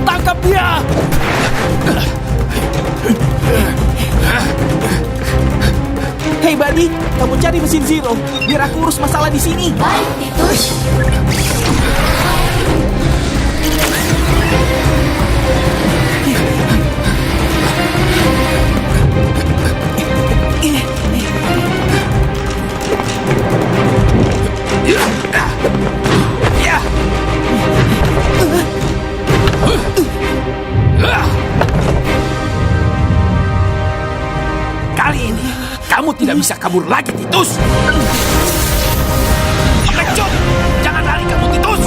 Tangkap dia! Hei Buddy, kamu cari mesin Zero, biar aku urus masalah di sini. Baik, Titus. Kali ini, kamu tidak bisa kabur lagi, Titus. Pengecut! Jangan lari kamu, Titus!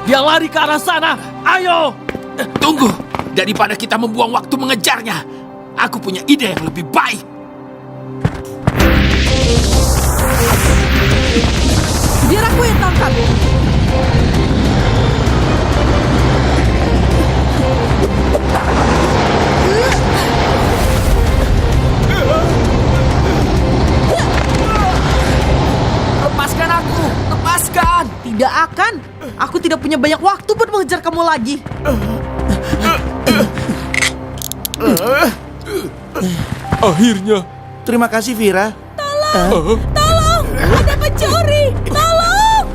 Dia lari ke arah sana. Ayo! Tunggu! Daripada kita membuang waktu mengejarnya, aku punya ide yang lebih baik. Biar aku yang tangkap. Lepaskan aku! Lepaskan! Tidak akan. Aku tidak punya banyak waktu buat mengejar kamu lagi. Akhirnya. Terima kasih, Vira. Tolong! Ada pencuri! Tolong!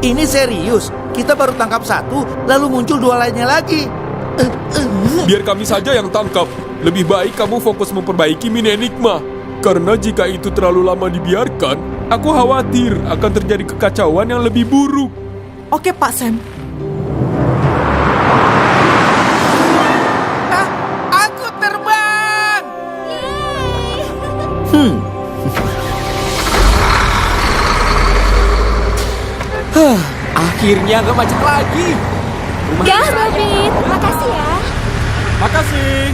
Ini serius. Kita baru tangkap satu, lalu muncul dua lainnya lagi. Biar kami saja yang tangkap. Lebih baik kamu fokus memperbaiki mini Enigma. Karena jika itu terlalu lama dibiarkan, aku khawatir akan terjadi kekacauan yang lebih buruk. Oke, Pak Sam. Aku terbang! Akhirnya gak macet lagi. Ya, Robin. Makasih ya. Makasih.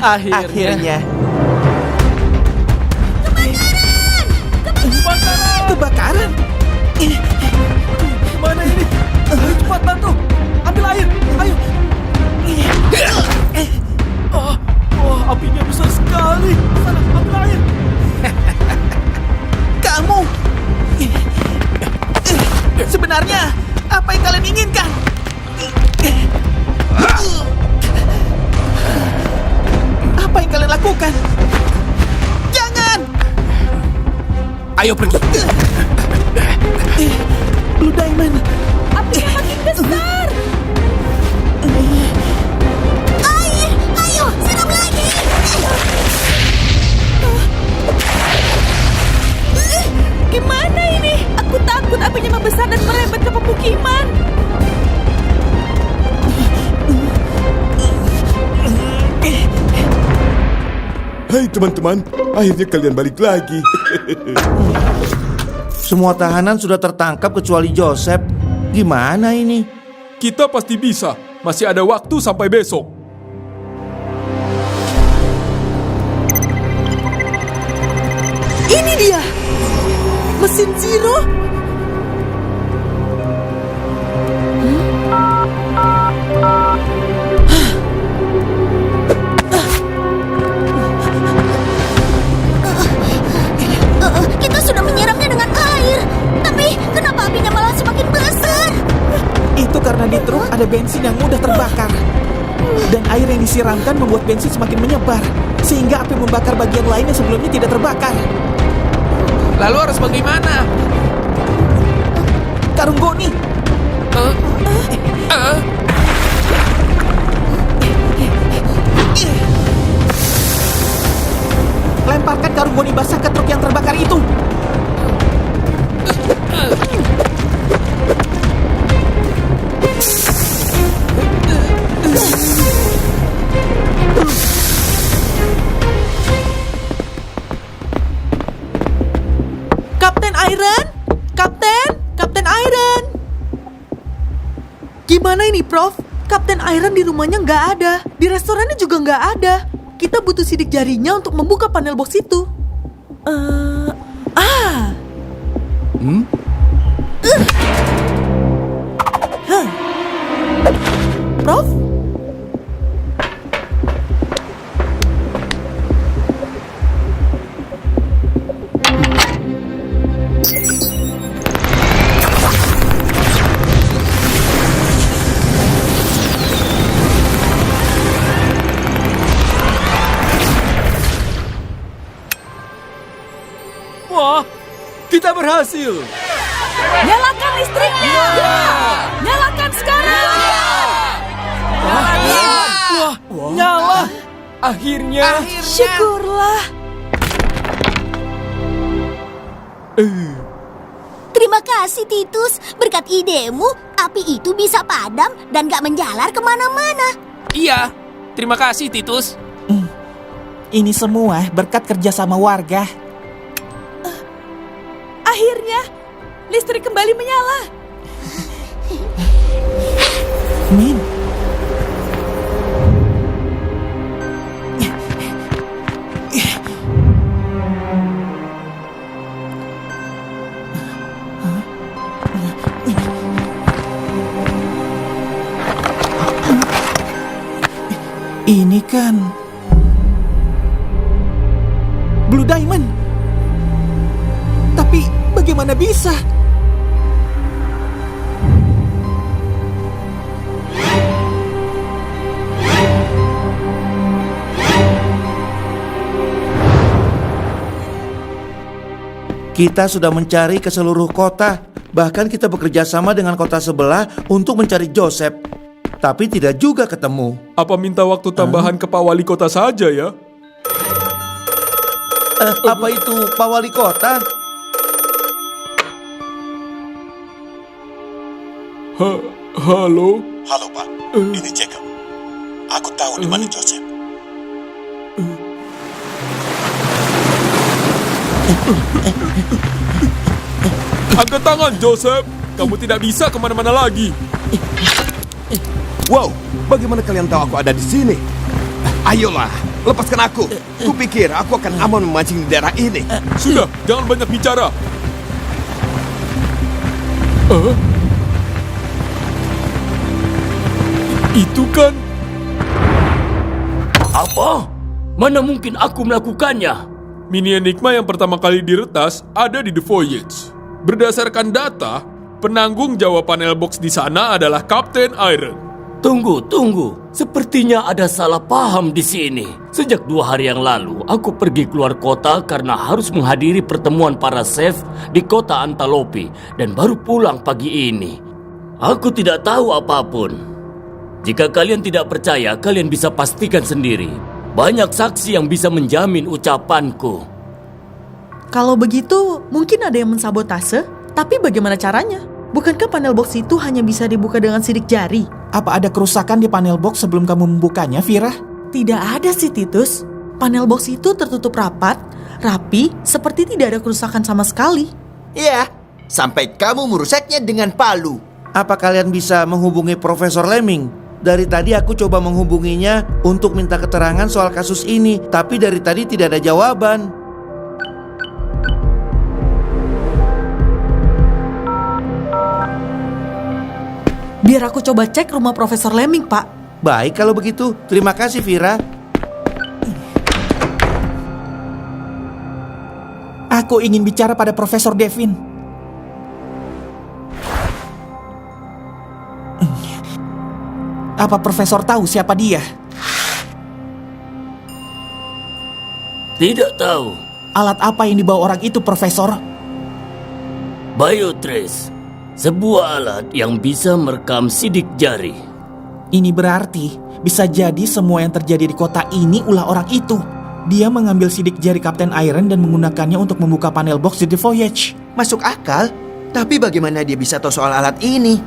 Akhirnya. Kebakaran! Gimana ini? Cepat bantu! Ambil air! Ayo! Apinya besar sekali! Sana, ambil air! Kamu! Sebenarnya, apa yang kalian inginkan? Apa yang kalian lakukan? Jangan! Ayo pergi. Blue Diamond! Apinya makin besar! Ayo, serang lagi. Gimana ini? Aku takut apinya membesar dan merembet ke pemukiman. Hai teman-teman, akhirnya kalian balik lagi. Semua tahanan sudah tertangkap kecuali Joseph. Gimana ini? Kita pasti bisa. Masih ada waktu sampai besok. Ini dia! Mesin Zero! Kita sudah menyiramnya dengan air. Tapi kenapa apinya malah semakin besar? Itu karena di truk ada bensin yang mudah terbakar. Dan air yang disiramkan membuat bensin semakin menyebar, sehingga api membakar bagian lain yang sebelumnya tidak terbakar. Lalu harus bagaimana? Karung Goni! Lemparkan karung Goni basah ke truk yang terbakar itu. Kapten Iron? Kapten Iron! Gimana ini, Prof? Kapten Iron di rumahnya nggak ada. Di restorannya juga nggak ada. Kita butuh sidik jarinya untuk membuka panel box itu. Kita berhasil. Nyalakan listriknya! Nyalakan sekarang! Nyala. Akhirnya. Syukurlah. Terima kasih, Titus. Berkat idemu, api itu bisa padam dan gak menjalar kemana-mana. Iya, terima kasih Titus. Ini semua berkat kerjasama warga. Akhirnya, listrik kembali menyala. Min, ini kan Blue Diamond. Tapi bagaimana bisa? Kita sudah mencari ke seluruh kota. Bahkan kita bekerja sama dengan kota sebelah untuk mencari Joseph. Tapi tidak juga ketemu. Apa minta waktu tambahan ke Pak Wali Kota saja ya? Apa itu Pak Wali Kota? Halo? Halo Pak, ini Jacob. Aku tahu di mana Joseph. Angkat tangan, Joseph. Kamu tidak bisa kemana-mana lagi. Wow, bagaimana kalian tahu aku ada di sini? Ayolah, lepaskan aku. Kupikir aku akan aman memancing di daerah ini. Sudah, jangan banyak bicara. Itu kan... Apa? Mana mungkin aku melakukannya? Mini Enigma yang pertama kali diretas ada di The Voyage. Berdasarkan data, penanggung jawab panel box di sana adalah Kapten Iron. Tunggu. Sepertinya ada salah paham di sini. Sejak 2 hari yang lalu, aku pergi keluar kota karena harus menghadiri pertemuan para chef di kota Antalopi dan baru pulang pagi ini. Aku tidak tahu apapun. Jika kalian tidak percaya, kalian bisa pastikan sendiri. Banyak saksi yang bisa menjamin ucapanku. Kalau begitu, mungkin ada yang mensabotase. Tapi bagaimana caranya? Bukankah panel box itu hanya bisa dibuka dengan sidik jari? Apa ada kerusakan di panel box sebelum kamu membukanya, Vira? Tidak ada sih, Titus. Panel box itu tertutup rapat, rapi, seperti tidak ada kerusakan sama sekali. Ya, sampai kamu merusaknya dengan palu. Apa kalian bisa menghubungi Profesor Lemming? Dari tadi aku coba menghubunginya untuk minta keterangan soal kasus ini, tapi dari tadi tidak ada jawaban. Biar aku coba cek rumah Profesor Lemming, Pak. Baik kalau begitu, terima kasih Vira. Aku ingin bicara pada Profesor Devin. Apa Profesor tahu siapa dia? Tidak tahu. Alat apa yang dibawa orang itu, Profesor? Biotrace, sebuah alat yang bisa merekam sidik jari. Ini berarti bisa jadi semua yang terjadi di kota ini ulah orang itu. Dia mengambil sidik jari Kapten Iron dan menggunakannya untuk membuka panel box di The Voyage. Masuk akal, tapi bagaimana dia bisa tahu soal alat ini?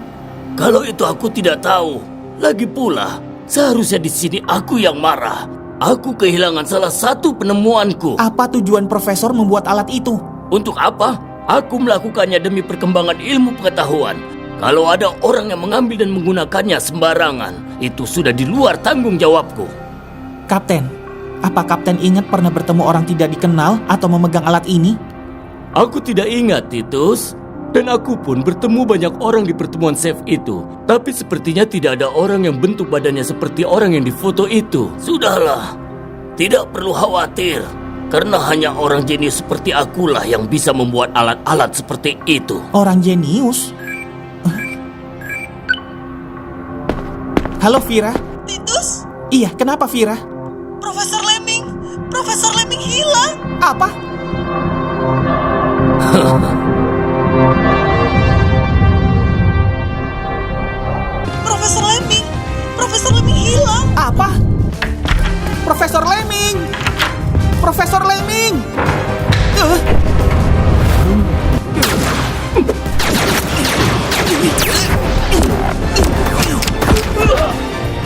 Kalau itu aku tidak tahu. Lagi pula, seharusnya di sini aku yang marah. Aku kehilangan salah satu penemuanku. Apa tujuan Profesor membuat alat itu? Untuk apa? Aku melakukannya demi perkembangan ilmu pengetahuan. Kalau ada orang yang mengambil dan menggunakannya sembarangan, itu sudah di luar tanggung jawabku. Kapten, apa Kapten ingat pernah bertemu orang tidak dikenal atau memegang alat ini? Aku tidak ingat, Titus. Dan aku pun bertemu banyak orang di pertemuan chef itu. Tapi sepertinya tidak ada orang yang bentuk badannya seperti orang yang difoto itu. Sudahlah, tidak perlu khawatir. Karena hanya orang jenius seperti akulah yang bisa membuat alat-alat seperti itu. Orang jenius? Halo Vira. Titus, Iya, kenapa Vira? Profesor Lemming hilang. Apa? Profesor Lemming! Profesor Lemming hilang! Apa? Profesor Lemming! Profesor Lemming!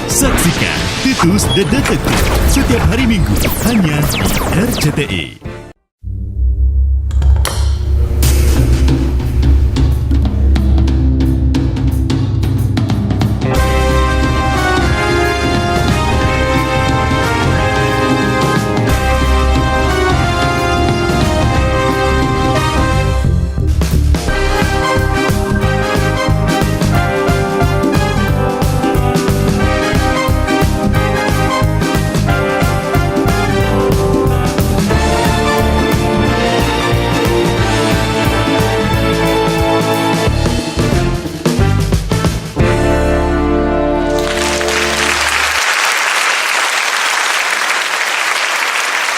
Saksikan Titus The Detective setiap hari Minggu hanya di RCTI.